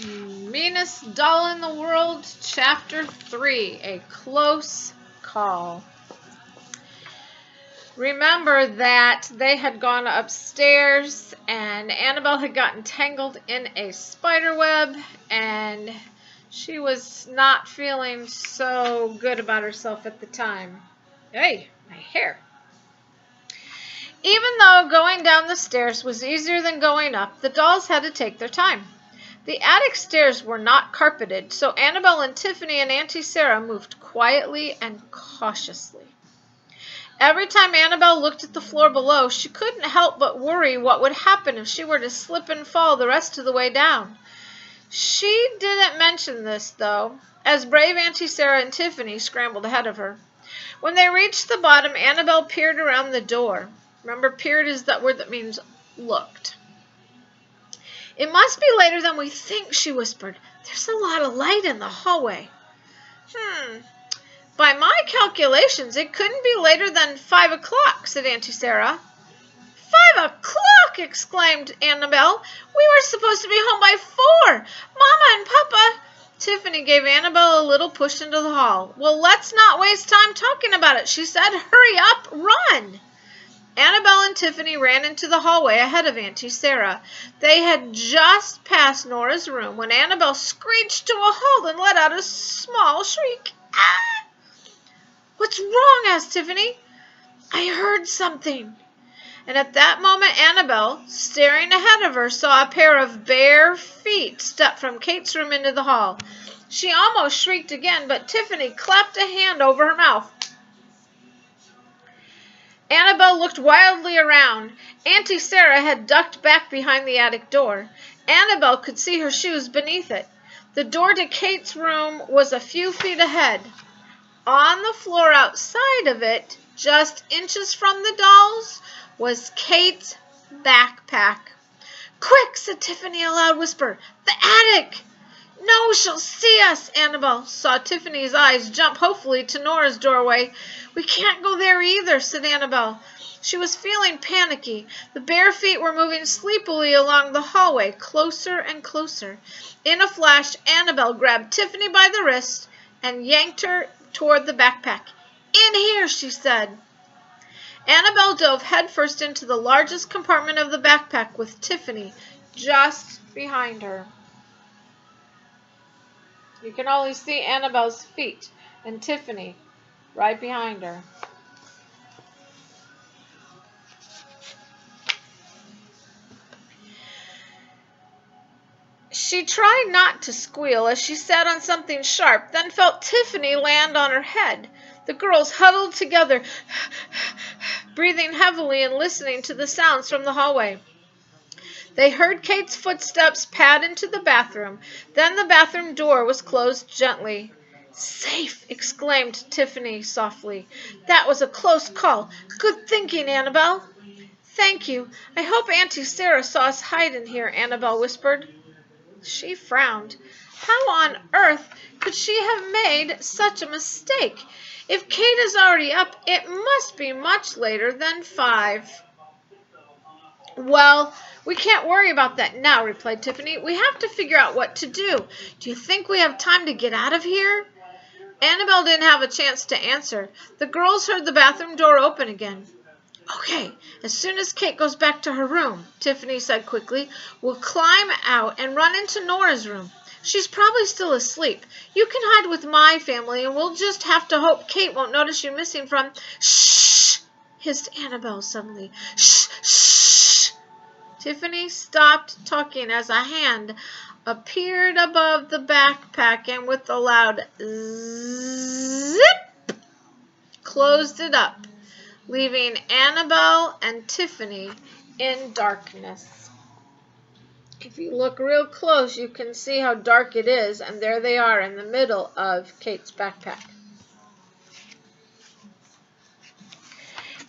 Meanest Doll in the World, Chapter 3, A Close Call. Remember that they had gone upstairs and Annabelle had gotten tangled in a spider web and she was not feeling so good about herself at the time. Hey, my hair. Even though going down the stairs was easier than going up, the dolls had to take their time. The attic stairs were not carpeted, so Annabelle and Tiffany and Auntie Sarah moved quietly and cautiously. Every time Annabelle looked at the floor below, she couldn't help but worry what would happen if she were to slip and fall the rest of the way down. She didn't mention this, though, as brave Auntie Sarah and Tiffany scrambled ahead of her. When they reached the bottom, Annabelle peered around the door. Remember, peered is that word that means looked. "It must be later than we think," she whispered. "There's a lot of light in the hallway." "By my calculations, it couldn't be later than 5 o'clock, said Auntie Sarah. 5 o'clock! Exclaimed Annabelle. "We were supposed to be home by 4. Mama and Papa." Tiffany gave Annabelle a little push into the hall. "Well, let's not waste time talking about it," she said. "Hurry up, run." Annabelle and Tiffany ran into the hallway ahead of Auntie Sarah. They had just passed Nora's room when Annabelle screeched to a halt and let out a small shriek. "Ah!" "What's wrong?" asked Tiffany. "I heard something." And at that moment, Annabelle, staring ahead of her, saw a pair of bare feet step from Kate's room into the hall. She almost shrieked again, but Tiffany clapped a hand over her mouth. Annabelle looked wildly around. Auntie Sarah had ducked back behind the attic door. Annabelle could see her shoes beneath it. The door to Kate's room was a few feet ahead. On the floor outside of it, just inches from the dolls, was Kate's backpack. "Quick," said Tiffany in a loud whisper. "The attic!" "No, she'll see us." Annabelle saw Tiffany's eyes jump hopefully to Nora's doorway. "We can't go there either," said Annabelle. She was feeling panicky. The bare feet were moving sleepily along the hallway, closer and closer. In a flash, Annabelle grabbed Tiffany by the wrist and yanked her toward the backpack. "In here," she said. Annabelle dove headfirst into the largest compartment of the backpack with Tiffany just behind her. You can only see Annabelle's feet and Tiffany right behind her. She tried not to squeal as she sat on something sharp, then felt Tiffany land on her head. The girls huddled together, breathing heavily and listening to the sounds from the hallway. They heard Kate's footsteps pad into the bathroom. Then the bathroom door was closed gently. "Safe!" exclaimed Tiffany softly. "That was a close call. Good thinking, Annabelle." "Thank you. I hope Auntie Sarah saw us hide in here," Annabelle whispered. She frowned. How on earth could she have made such a mistake? If Kate is already up, it must be much later than 5. "Well, we can't worry about that now," replied Tiffany. "We have to figure out what to do. Do you think we have time to get out of here?" Annabelle didn't have a chance to answer. The girls heard the bathroom door open again. "Okay, as soon as Kate goes back to her room," Tiffany said quickly, "we'll climb out and run into Nora's room. She's probably still asleep. You can hide with my family, and we'll just have to hope Kate won't notice you missing from—" "Shh!" hissed Annabelle suddenly. "Shh! Shh!" Tiffany stopped talking as a hand appeared above the backpack and with a loud zip closed it up, leaving Annabelle and Tiffany in darkness. If you look real close, you can see how dark it is, and there they are in the middle of Kate's backpack.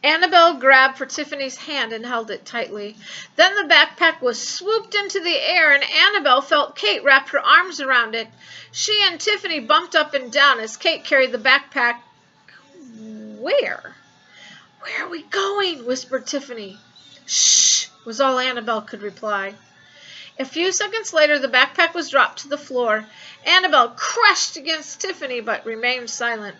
Annabelle grabbed for Tiffany's hand and held it tightly. Then the backpack was swooped into the air, and Annabelle felt Kate wrap her arms around it. She and Tiffany bumped up and down as Kate carried the backpack. "Where? Where are we going?" whispered Tiffany. "Shh!" was all Annabelle could reply. A few seconds later, the backpack was dropped to the floor. Annabelle crashed against Tiffany but remained silent.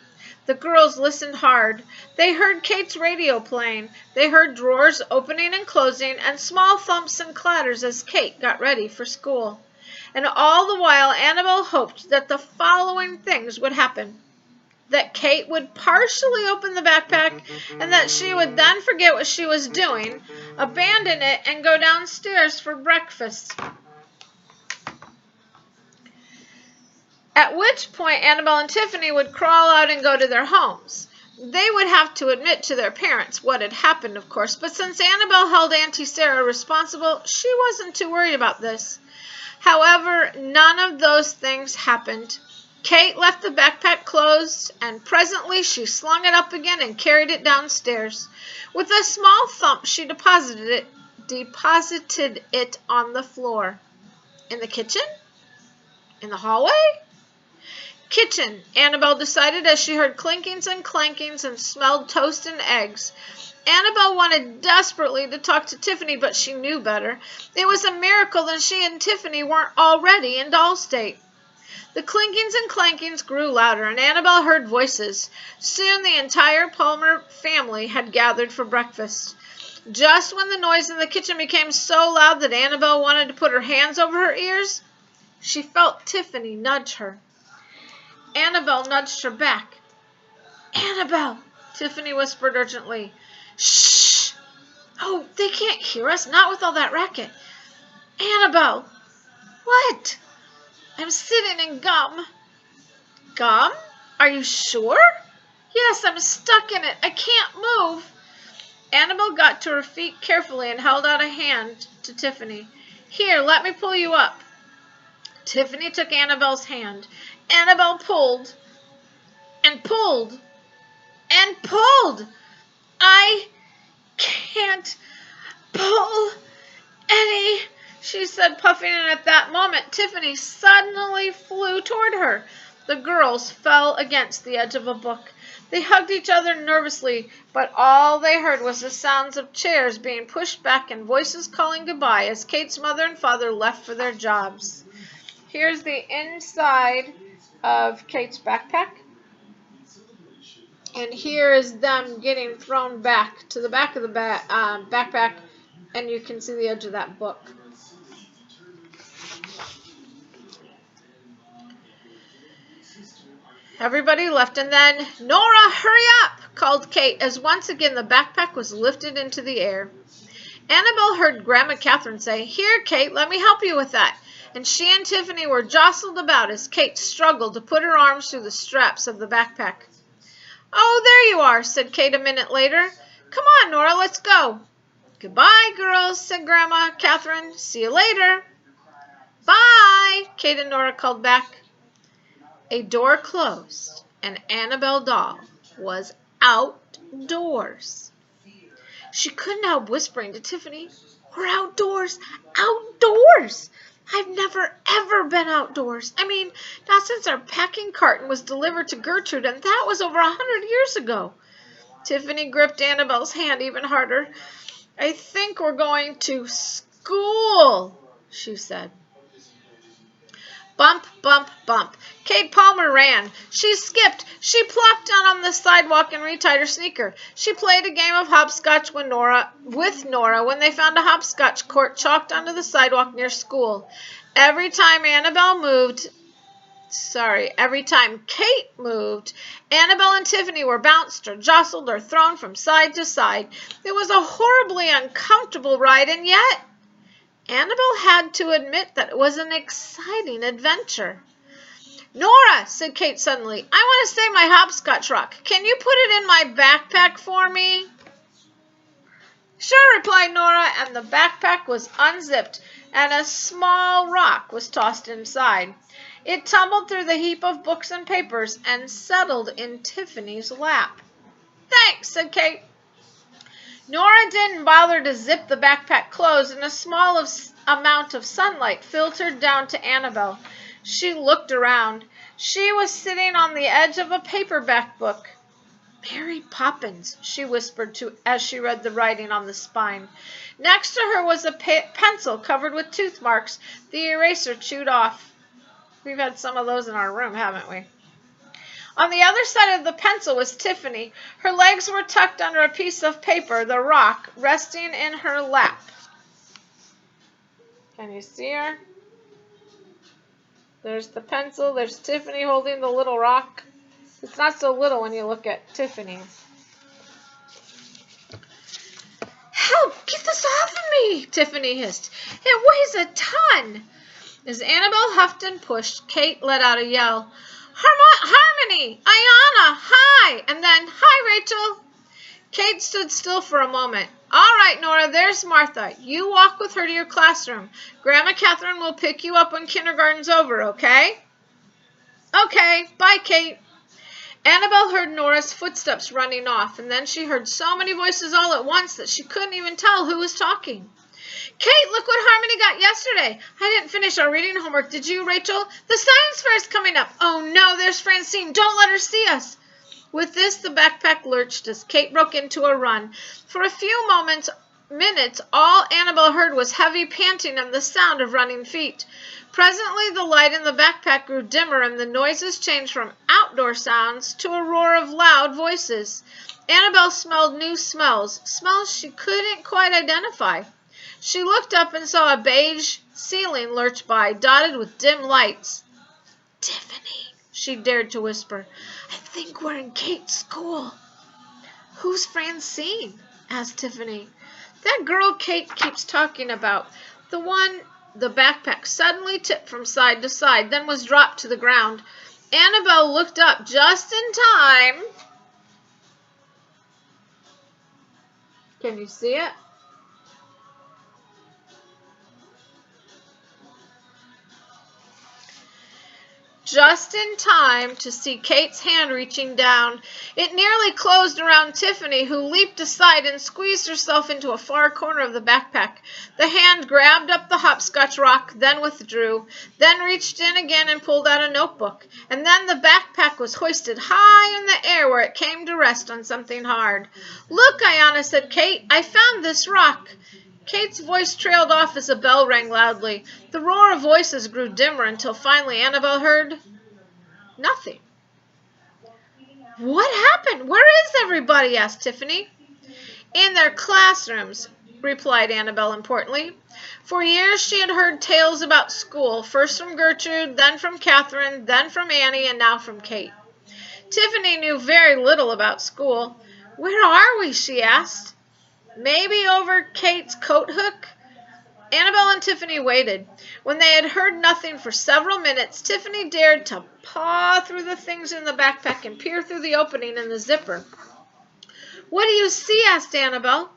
The girls listened hard. They heard Kate's radio playing. They heard drawers opening and closing and small thumps and clatters as Kate got ready for school. And all the while, Annabelle hoped that the following things would happen. That Kate would partially open the backpack and that she would then forget what she was doing, abandon it, and go downstairs for breakfast. At which point Annabelle and Tiffany would crawl out and go to their homes. They would have to admit to their parents what had happened, of course, but since Annabelle held Auntie Sarah responsible, she wasn't too worried about this. However, none of those things happened. Kate left the backpack closed, and presently she slung it up again and carried it downstairs. With a small thump, she deposited it on the floor. In the kitchen? In the hallway? Kitchen, Annabelle decided as she heard clinkings and clankings and smelled toast and eggs. Annabelle wanted desperately to talk to Tiffany, but she knew better. It was a miracle that she and Tiffany weren't already in doll state. The clinkings and clankings grew louder, and Annabelle heard voices. Soon the entire Palmer family had gathered for breakfast. Just when the noise in the kitchen became so loud that Annabelle wanted to put her hands over her ears, she felt Tiffany nudge her. Annabelle nudged her back. "Annabelle," Tiffany whispered urgently. "Shh! Oh, they can't hear us, not with all that racket. Annabelle!" "What?" "I'm sitting in gum." "Gum? Are you sure?" "Yes, I'm stuck in it. I can't move." Annabelle got to her feet carefully and held out a hand to Tiffany. "Here, let me pull you up." Tiffany took Annabelle's hand. Annabelle pulled and pulled and pulled. "I can't pull any," she said, puffing, and at that moment Tiffany suddenly flew toward her. The girls fell against the edge of a book. They hugged each other nervously, but all they heard was the sounds of chairs being pushed back and voices calling goodbye as Kate's mother and father left for their jobs. Here's the inside of Kate's backpack. And here is them getting thrown back to the back of the backpack, and you can see the edge of that book. Everybody left, and then, "Nora, hurry up!" called Kate as once again the backpack was lifted into the air. Annabelle heard Grandma Catherine say, "Here, Kate, let me help you with that." And she and Tiffany were jostled about as Kate struggled to put her arms through the straps of the backpack. "Oh, there you are," said Kate a minute later. "Come on, Nora, let's go." "Goodbye, girls," said Grandma Catherine. "See you later." "Bye," Kate and Nora called back. A door closed, and Annabelle Doll was outdoors. She couldn't help whispering to Tiffany, "We're outdoors, outdoors! I've never, ever been outdoors. I mean, not since our packing carton was delivered to Gertrude, and that was over 100 years ago." Tiffany gripped Annabelle's hand even harder. "I think we're going to school," she said. Bump, bump, bump. Kate Palmer ran. She skipped. She plopped down on the sidewalk and retied her sneaker. She played a game of hopscotch with Nora when they found a hopscotch court chalked onto the sidewalk near school. Every time Kate moved, Annabelle and Tiffany were bounced or jostled or thrown from side to side. It was a horribly uncomfortable ride, and yet Annabelle had to admit that it was an exciting adventure. "Nora," said Kate suddenly, "I want to save my hopscotch rock. Can you put it in my backpack for me?" "Sure," replied Nora, and the backpack was unzipped, and a small rock was tossed inside. It tumbled through the heap of books and papers and settled in Tiffany's lap. "Thanks," said Kate. Nora didn't bother to zip the backpack closed, and a small amount of sunlight filtered down to Annabelle. She looked around. She was sitting on the edge of a paperback book. "Mary Poppins," she whispered as she read the writing on the spine. Next to her was a pencil covered with tooth marks, the eraser chewed off. We've had some of those in our room, haven't we? On the other side of the pencil was Tiffany. Her legs were tucked under a piece of paper, the rock, resting in her lap. Can you see her? There's the pencil. There's Tiffany holding the little rock. It's not so little when you look at Tiffany. Help! Get this off of me! Tiffany hissed. It weighs a ton! As Annabelle huffed and pushed, Kate let out a yell. Harmony! Ayanna! Hi! And then, hi, Rachel! Kate stood still for a moment. All right, Nora, there's Martha. You walk with her to your classroom. Grandma Catherine will pick you up when kindergarten's over, okay? Okay, bye, Kate. Annabelle heard Nora's footsteps running off, and then she heard so many voices all at once that she couldn't even tell who was talking. Kate, look what Harmony got yesterday. I didn't finish our reading homework. Did you, Rachel? The science fair is coming up. Oh, no, there's Francine. Don't let her see us. With this, the backpack lurched as Kate broke into a run. For a few minutes, all Annabelle heard was heavy panting and the sound of running feet. Presently, the light in the backpack grew dimmer and the noises changed from outdoor sounds to a roar of loud voices. Annabelle smelled new smells she couldn't quite identify. She looked up and saw a beige ceiling lurch by, dotted with dim lights. Tiffany, she dared to whisper. I think we're in Kate's school. Who's Francine? Asked Tiffany. That girl Kate keeps talking about. The backpack suddenly tipped from side to side, then was dropped to the ground. Annabelle looked up just in time. Can you see it? Just in time to see Kate's hand reaching down. It nearly closed around Tiffany, who leaped aside and squeezed herself into a far corner of the backpack. The hand grabbed up the hopscotch rock, then withdrew, then reached in again and pulled out a notebook. And then the backpack was hoisted high in the air where it came to rest on something hard. Look, Ayanna, said Kate, I found this rock. Kate's voice trailed off as a bell rang loudly. The roar of voices grew dimmer until finally Annabelle heard nothing. What happened? Where is everybody? Asked Tiffany. In their classrooms, replied Annabelle importantly. For years she had heard tales about school, first from Gertrude, then from Catherine, then from Annie, and now from Kate. Tiffany knew very little about school. Where are we? She asked. Maybe over Kate's coat hook? Annabelle and Tiffany waited. When they had heard nothing for several minutes, Tiffany dared to paw through the things in the backpack and peer through the opening in the zipper. What do you see? Asked Annabelle.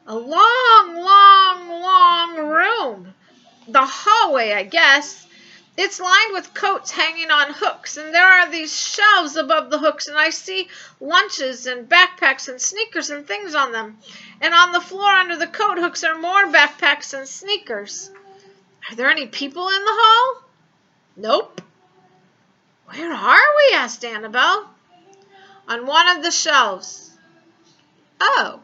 A long, long, long room. The hallway, I guess. It's lined with coats hanging on hooks, and there are these shelves above the hooks, and I see lunches and backpacks and sneakers and things on them. And on the floor under the coat hooks are more backpacks and sneakers. Are there any people in the hall? Nope. Where are we? Asked Annabelle. On one of the shelves. Oh.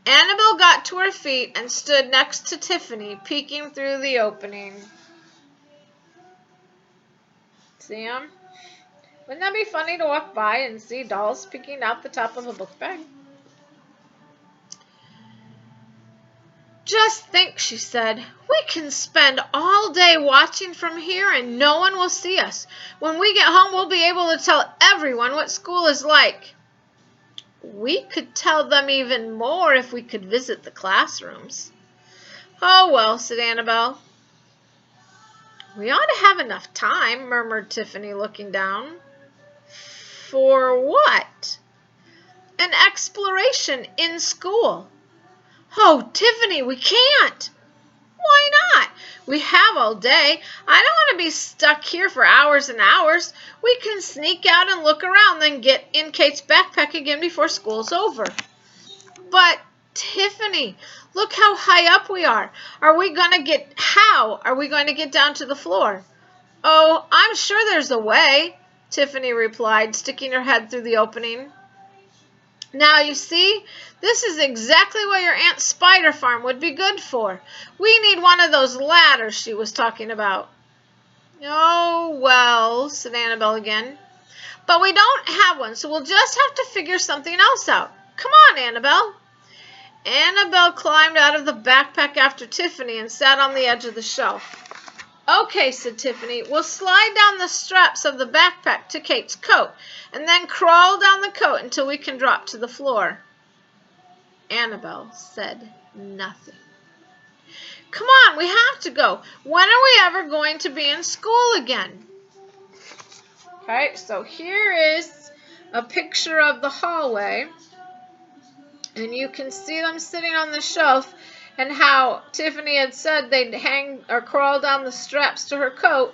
Annabelle got to her feet and stood next to Tiffany, peeking through the opening. See them? Wouldn't that be funny to walk by and see dolls peeking out the top of a book bag? Just think, she said, we can spend all day watching from here and no one will see us. When we get home, we'll be able to tell everyone what school is like. We could tell them even more if we could visit the classrooms. Oh, well, said Annabelle. We ought to have enough time, murmured Tiffany, looking down. For what? An exploration in school. Oh, Tiffany, we can't. Why not? We have all day. I don't want to be stuck here for hours and hours. We can sneak out and look around, then get in Kate's backpack again before school's over. But, Tiffany, look how high up we are. How are we going to get down to the floor? Oh, I'm sure there's a way, Tiffany replied, sticking her head through the opening. Now you see, this is exactly what your Aunt Spider farm would be good for. We need one of those ladders she was talking about. Oh, well, said Annabelle again. But we don't have one, so we'll just have to figure something else out. Come on, Annabelle. Annabelle climbed out of the backpack after Tiffany and sat on the edge of the shelf. Okay, said Tiffany, we'll slide down the straps of the backpack to Kate's coat and then crawl down the coat until we can drop to the floor. Annabelle said nothing. Come on, we have to go. When are we ever going to be in school again? Okay, so here is a picture of the hallway. And you can see them sitting on the shelf and how Tiffany had said they'd hang or crawl down the straps to her coat,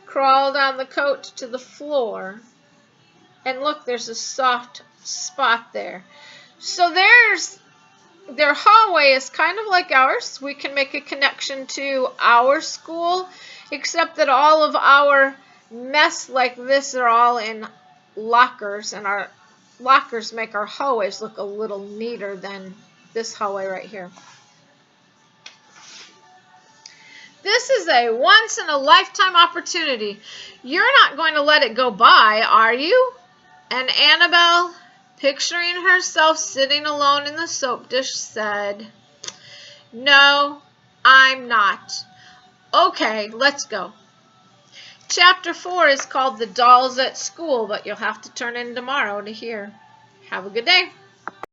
crawl down the coat to the floor. And look, there's a soft spot there. So their hallway is kind of like ours. We can make a connection to our school, except that all of our mess like this are all in lockers, and our lockers make our hallways look a little neater than this hallway right here. This is a once-in-a-lifetime opportunity. You're not going to let it go by, are you? And Annabelle, picturing herself sitting alone in the soap dish, said, No, I'm not. Okay, let's go. Chapter 4 is called The Dolls at School, but you'll have to turn in tomorrow to hear. Have a good day.